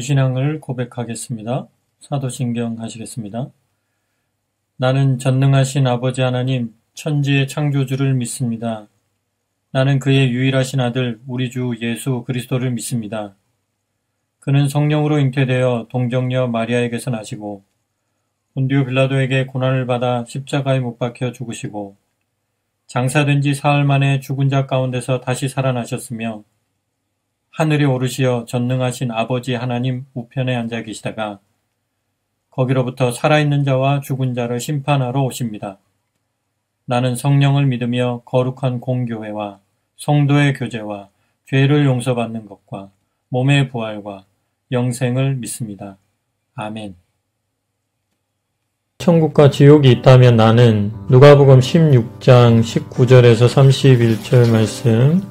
신앙을 고백하겠습니다. 사도신경 하시겠습니다. 나는 전능하신 아버지 하나님, 천지의 창조주를 믿습니다. 나는 그의 유일하신 아들, 우리 주 예수 그리스도를 믿습니다. 그는 성령으로 잉태되어 동정녀 마리아에게서 나시고 본디오 빌라도에게 고난을 받아 십자가에 못 박혀 죽으시고 장사된 지 사흘 만에 죽은 자 가운데서 다시 살아나셨으며 하늘에 오르시어 전능하신 아버지 하나님 우편에 앉아 계시다가 거기로부터 살아있는 자와 죽은 자를 심판하러 오십니다. 나는 성령을 믿으며 거룩한 공교회와 성도의 교제와 죄를 용서받는 것과 몸의 부활과 영생을 믿습니다. 아멘. 천국과 지옥이 있다면 나는 누가복음 16장 19절에서 31절 말씀.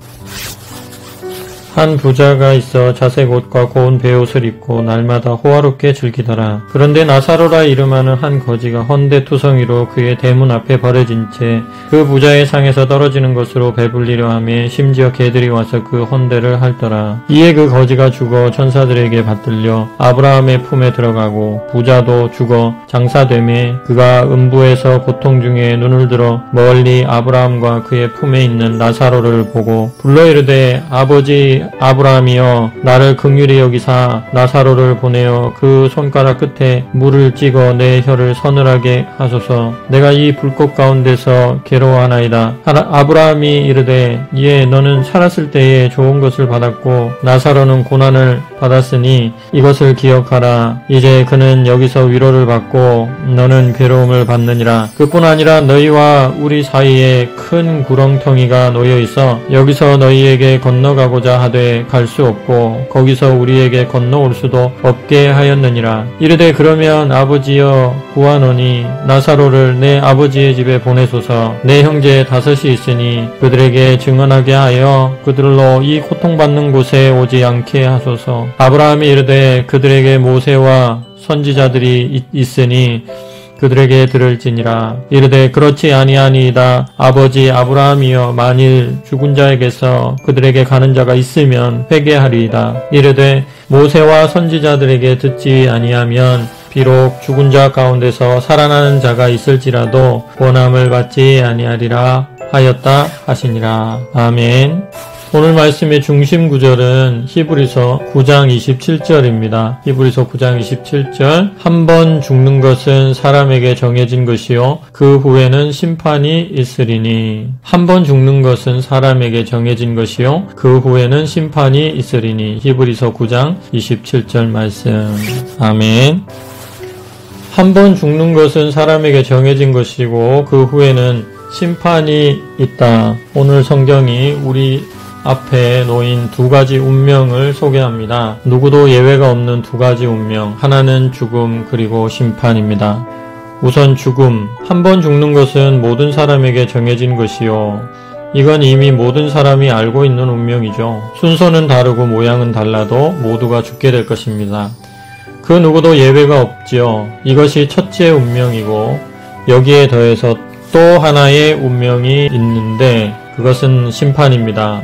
한 부자가 있어 자색 옷과 고운 베옷을 입고 날마다 호화롭게 즐기더라. 그런데 나사로라 이름하는 한 거지가 헌데투성이로 그의 대문 앞에 버려진 채 그 부자의 상에서 떨어지는 것으로 배불리려 하며 심지어 개들이 와서 그 헌데를 핥더라. 이에 그 거지가 죽어 천사들에게 받들려 아브라함의 품에 들어가고 부자도 죽어 장사되매 그가 음부에서 고통 중에 눈을 들어 멀리 아브라함과 그의 품에 있는 나사로를 보고 불러 이르되 아버지 아브라함이여 나를 긍휼히 여기사 나사로를 보내어 그 손가락 끝에 물을 찍어 내 혀를 서늘하게 하소서. 내가 이 불꽃 가운데서 괴로워하나이다. 아브라함이 이르되 예 너는 살았을 때에 좋은 것을 받았고 나사로는 고난을 받았으니 이것을 기억하라. 이제 그는 여기서 위로를 받고 너는 괴로움을 받느니라. 그뿐 아니라 너희와 우리 사이에 큰 구렁텅이가 놓여 있어 여기서 너희에게 건너가고자 하되 갈 수 없고 거기서 우리에게 건너올 수도 없게 하였느니라. 이르되 그러면 아버지여 구하노니 나사로를 내 아버지의 집에 보내소서. 내 형제 5이 있으니 그들에게 증언하게 하여 그들로 이 고통받는 곳에 오지 않게 하소서. 아브라함이 이르되 그들에게 모세와 선지자들이 있으니 그들에게 들을지니라. 이르되 그렇지 아니하니이다. 아버지 아브라함이여 만일 죽은 자에게서 그들에게 가는 자가 있으면 회개하리이다. 이르되 모세와 선지자들에게 듣지 아니하면 비록 죽은 자 가운데서 살아나는 자가 있을지라도 원함을 받지 아니하리라 하였다 하시니라. 아멘. 오늘 말씀의 중심 구절은 히브리서 9장 27절입니다. 히브리서 9장 27절. 한 번 죽는 것은 사람에게 정해진 것이요 그 후에는 심판이 있으리니. 한 번 죽는 것은 사람에게 정해진 것이요 그 후에는 심판이 있으리니. 히브리서 9장 27절 말씀. 아멘. 한 번 죽는 것은 사람에게 정해진 것이고 그 후에는 심판이 있다. 오늘 성경이 우리 앞에 놓인 2가지 운명을 소개합니다. 누구도 예외가 없는 2가지 운명. 하나는 죽음 그리고 심판입니다. 우선 죽음. 한 번 죽는 것은 모든 사람에게 정해진 것이요. 이건 이미 모든 사람이 알고 있는 운명이죠. 순서는 다르고 모양은 달라도 모두가 죽게 될 것입니다. 그 누구도 예외가 없지요. 이것이 첫째 운명이고 여기에 더해서 또 하나의 운명이 있는데 그것은 심판입니다.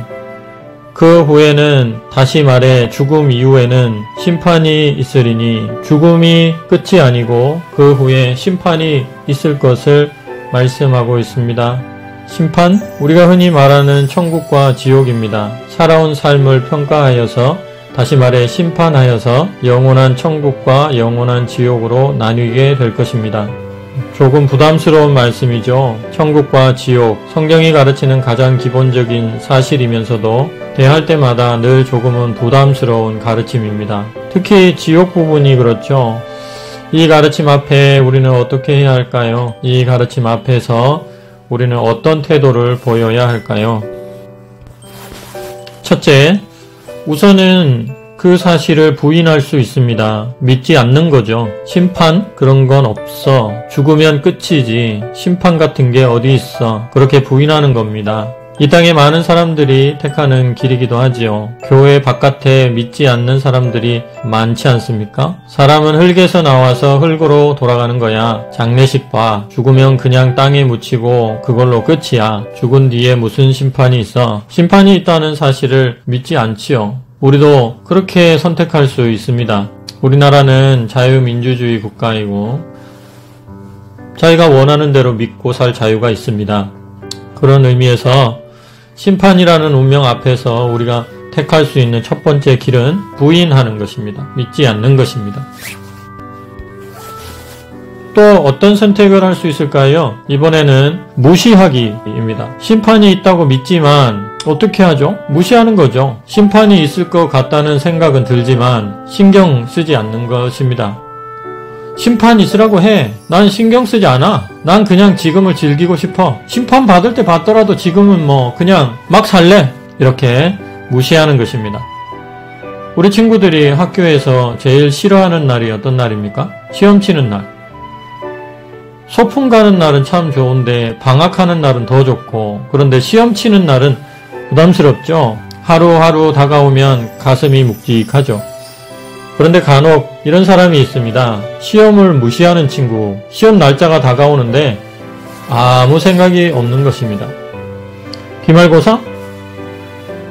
그 후에는 다시 말해 죽음 이후에는 심판이 있으리니 죽음이 끝이 아니고 그 후에 심판이 있을 것을 말씀하고 있습니다. 심판? 우리가 흔히 말하는 천국과 지옥입니다. 살아온 삶을 평가하여서 다시 말해 심판하여서 영원한 천국과 영원한 지옥으로 나뉘게 될 것입니다. 조금 부담스러운 말씀이죠. 천국과 지옥, 성경이 가르치는 가장 기본적인 사실이면서도 대할 때마다 늘 조금은 부담스러운 가르침입니다. 특히 지옥 부분이 그렇죠. 이 가르침 앞에 우리는 어떻게 해야 할까요? 이 가르침 앞에서 우리는 어떤 태도를 보여야 할까요? 첫째, 우선은 그 사실을 부인할 수 있습니다. 믿지 않는 거죠. 심판? 그런 건 없어. 죽으면 끝이지. 심판 같은 게 어디 있어. 그렇게 부인하는 겁니다. 이 땅에 많은 사람들이 택하는 길이기도 하지요. 교회 바깥에 믿지 않는 사람들이 많지 않습니까? 사람은 흙에서 나와서 흙으로 돌아가는 거야. 장례식 봐. 죽으면 그냥 땅에 묻히고 그걸로 끝이야. 죽은 뒤에 무슨 심판이 있어. 심판이 있다는 사실을 믿지 않지요. 우리도 그렇게 선택할 수 있습니다. 우리나라는 자유민주주의 국가이고 자기가 원하는 대로 믿고 살 자유가 있습니다. 그런 의미에서 심판이라는 운명 앞에서 우리가 택할 수 있는 첫 번째 길은 부인하는 것입니다. 믿지 않는 것입니다. 또 어떤 선택을 할 수 있을까요? 이번에는 무시하기입니다. 심판이 있다고 믿지만 어떻게 하죠? 무시하는 거죠. 심판이 있을 것 같다는 생각은 들지만 신경 쓰지 않는 것입니다. 심판 있으라고 해. 난 신경 쓰지 않아. 난 그냥 지금을 즐기고 싶어. 심판 받을 때 받더라도 지금은 뭐 그냥 막 살래. 이렇게 무시하는 것입니다. 우리 친구들이 학교에서 제일 싫어하는 날이 어떤 날입니까? 시험 치는 날. 소풍 가는 날은 참 좋은데 방학하는 날은 더 좋고, 그런데 시험 치는 날은 부담스럽죠. 하루하루 다가오면 가슴이 묵직하죠. 그런데 간혹 이런 사람이 있습니다. 시험을 무시하는 친구, 시험 날짜가 다가오는데 아무 생각이 없는 것입니다. 기말고사?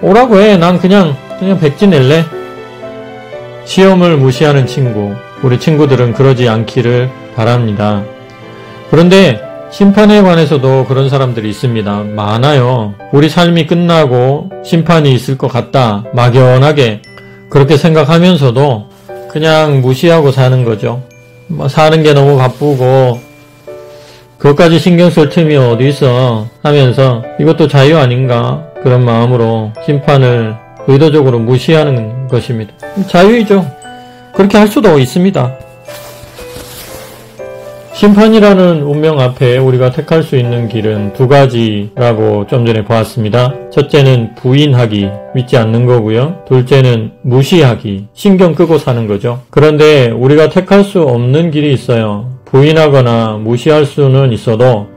오라고 해. 난 그냥 백지 낼래. 시험을 무시하는 친구, 우리 친구들은 그러지 않기를 바랍니다. 그런데 심판에 관해서도 그런 사람들이 있습니다. 많아요. 우리 삶이 끝나고 심판이 있을 것 같다. 막연하게 그렇게 생각하면서도 그냥 무시하고 사는 거죠. 사는 게 너무 바쁘고 그것까지 신경 쓸 틈이 어디 있어 하면서 이것도 자유 아닌가 그런 마음으로 심판을 의도적으로 무시하는 것입니다. 자유이죠. 그렇게 할 수도 있습니다. 심판이라는 운명 앞에 우리가 택할 수 있는 길은 두 가지라고 좀 전에 보았습니다. 첫째는 부인하기, 믿지 않는 거고요. 둘째는 무시하기, 신경 끄고 사는 거죠. 그런데 우리가 택할 수 없는 길이 있어요. 부인하거나 무시할 수는 있어도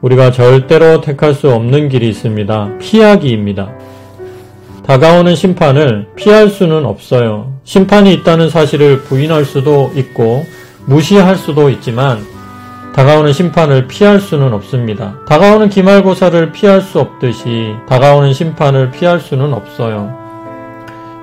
우리가 절대로 택할 수 없는 길이 있습니다. 피하기입니다. 다가오는 심판을 피할 수는 없어요. 심판이 있다는 사실을 부인할 수도 있고 무시할 수도 있지만 다가오는 심판을 피할 수는 없습니다. 다가오는 기말고사를 피할 수 없듯이 다가오는 심판을 피할 수는 없어요.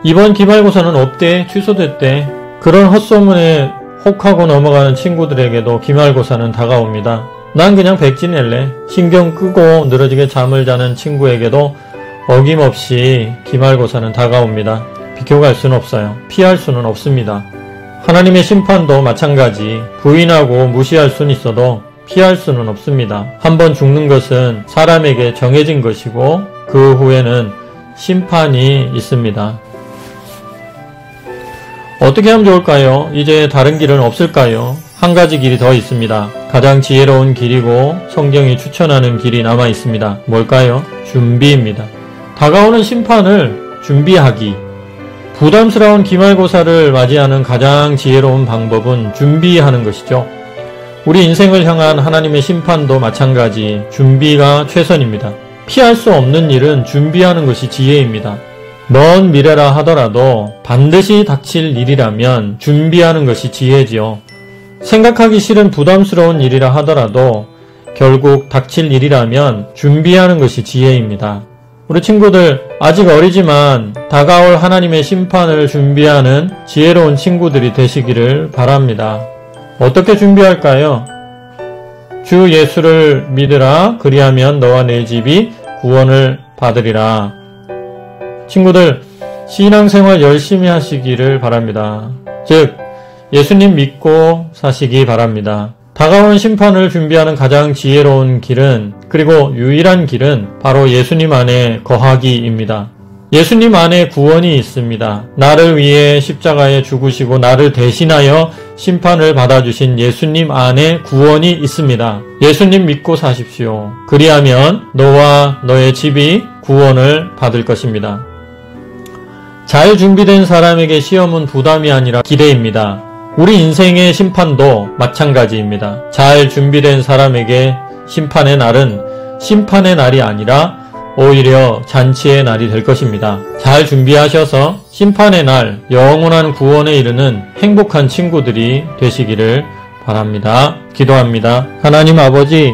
이번 기말고사는 없대, 취소됐대. 그런 헛소문에 혹하고 넘어가는 친구들에게도 기말고사는 다가옵니다. 난 그냥 백지 낼래. 신경 끄고 늘어지게 잠을 자는 친구에게도 어김없이 기말고사는 다가옵니다. 비켜갈 수는 없어요. 피할 수는 없습니다. 하나님의 심판도 마찬가지. 부인하고 무시할 수는 있어도 피할 수는 없습니다. 한번 죽는 것은 사람에게 정해진 것이고 그 후에는 심판이 있습니다. 어떻게 하면 좋을까요? 이제 다른 길은 없을까요? 한 가지 길이 더 있습니다. 가장 지혜로운 길이고 성경이 추천하는 길이 남아 있습니다. 뭘까요? 준비입니다. 다가오는 심판을 준비하기. 부담스러운 기말고사를 맞이하는 가장 지혜로운 방법은 준비하는 것이죠. 우리 인생을 향한 하나님의 심판도 마찬가지 준비가 최선입니다. 피할 수 없는 일은 준비하는 것이 지혜입니다. 먼 미래라 하더라도 반드시 닥칠 일이라면 준비하는 것이 지혜지요. 생각하기 싫은 부담스러운 일이라 하더라도 결국 닥칠 일이라면 준비하는 것이 지혜입니다. 우리 친구들 아직 어리지만 다가올 하나님의 심판을 준비하는 지혜로운 친구들이 되시기를 바랍니다. 어떻게 준비할까요? 주 예수를 믿으라. 그리하면 너와 내 집이 구원을 받으리라. 친구들 신앙생활 열심히 하시기를 바랍니다. 즉 예수님 믿고 사시기 바랍니다. 다가오는 심판을 준비하는 가장 지혜로운 길은 그리고 유일한 길은 바로 예수님 안에 거하기입니다. 예수님 안에 구원이 있습니다. 나를 위해 십자가에 죽으시고 나를 대신하여 심판을 받아주신 예수님 안에 구원이 있습니다. 예수님 믿고 사십시오. 그리하면 너와 너의 집이 구원을 받을 것입니다. 잘 준비된 사람에게 시험은 부담이 아니라 기대입니다. 우리 인생의 심판도 마찬가지입니다. 잘 준비된 사람에게 심판의 날은 심판의 날이 아니라 오히려 잔치의 날이 될 것입니다. 잘 준비하셔서 심판의 날, 영원한 구원에 이르는 행복한 친구들이 되시기를 바랍니다. 기도합니다. 하나님 아버지,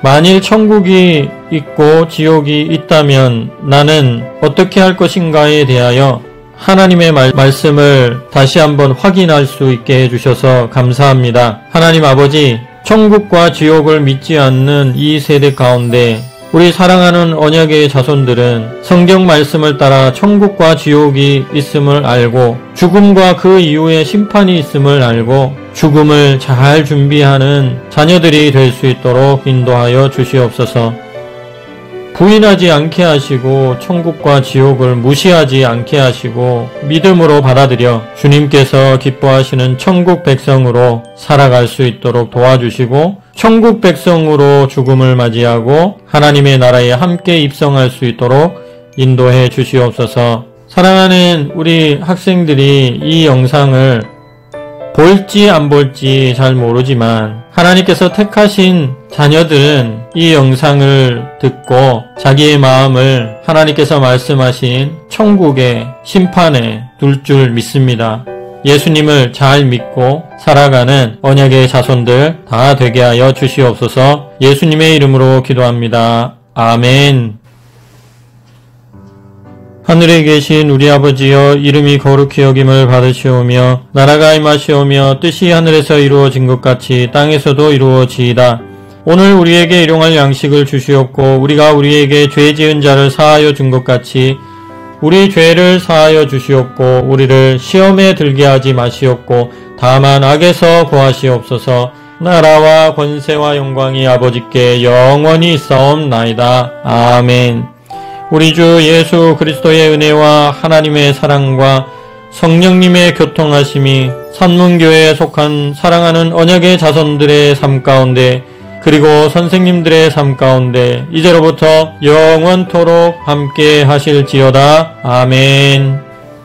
만일 천국이 있고 지옥이 있다면 나는 어떻게 할 것인가에 대하여 하나님의 말씀을 다시 한번 확인할 수 있게 해주셔서 감사합니다. 하나님 아버지, 천국과 지옥을 믿지 않는 이 세대 가운데 우리 사랑하는 언약의 자손들은 성경 말씀을 따라 천국과 지옥이 있음을 알고 죽음과 그 이후에 심판이 있음을 알고 죽음을 잘 준비하는 자녀들이 될 수 있도록 인도하여 주시옵소서. 부인하지 않게 하시고 천국과 지옥을 무시하지 않게 하시고 믿음으로 받아들여 주님께서 기뻐하시는 천국 백성으로 살아갈 수 있도록 도와주시고 천국 백성으로 죽음을 맞이하고 하나님의 나라에 함께 입성할 수 있도록 인도해 주시옵소서. 사랑하는 우리 학생들이 이 영상을 볼지 안 볼지 잘 모르지만 하나님께서 택하신 자녀들은 이 영상을 듣고 자기의 마음을 하나님께서 말씀하신 천국의 심판에 둘 줄 믿습니다. 예수님을 잘 믿고 살아가는 언약의 자손들 다 되게 하여 주시옵소서. 예수님의 이름으로 기도합니다. 아멘. 하늘에 계신 우리 아버지여, 이름이 거룩히 여김을 받으시오며 나라가 임하시오며 뜻이 하늘에서 이루어진 것 같이 땅에서도 이루어지이다. 오늘 우리에게 일용할 양식을 주시옵고 우리가 우리에게 죄 지은 자를 사하여 준 것 같이 우리 죄를 사하여 주시옵고 우리를 시험에 들게 하지 마시옵고 다만 악에서 구하시옵소서. 나라와 권세와 영광이 아버지께 영원히 있사옵나이다. 아멘. 우리 주 예수 그리스도의 은혜와 하나님의 사랑과 성령님의 교통하심이 산문교회에 속한 사랑하는 언약의 자손들의 삶 가운데 그리고 선생님들의 삶 가운데 이제로부터 영원토록 함께 하실지어다. 아멘.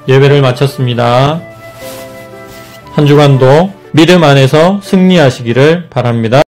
예배를 마쳤습니다. 한 주간도 믿음 안에서 승리하시기를 바랍니다.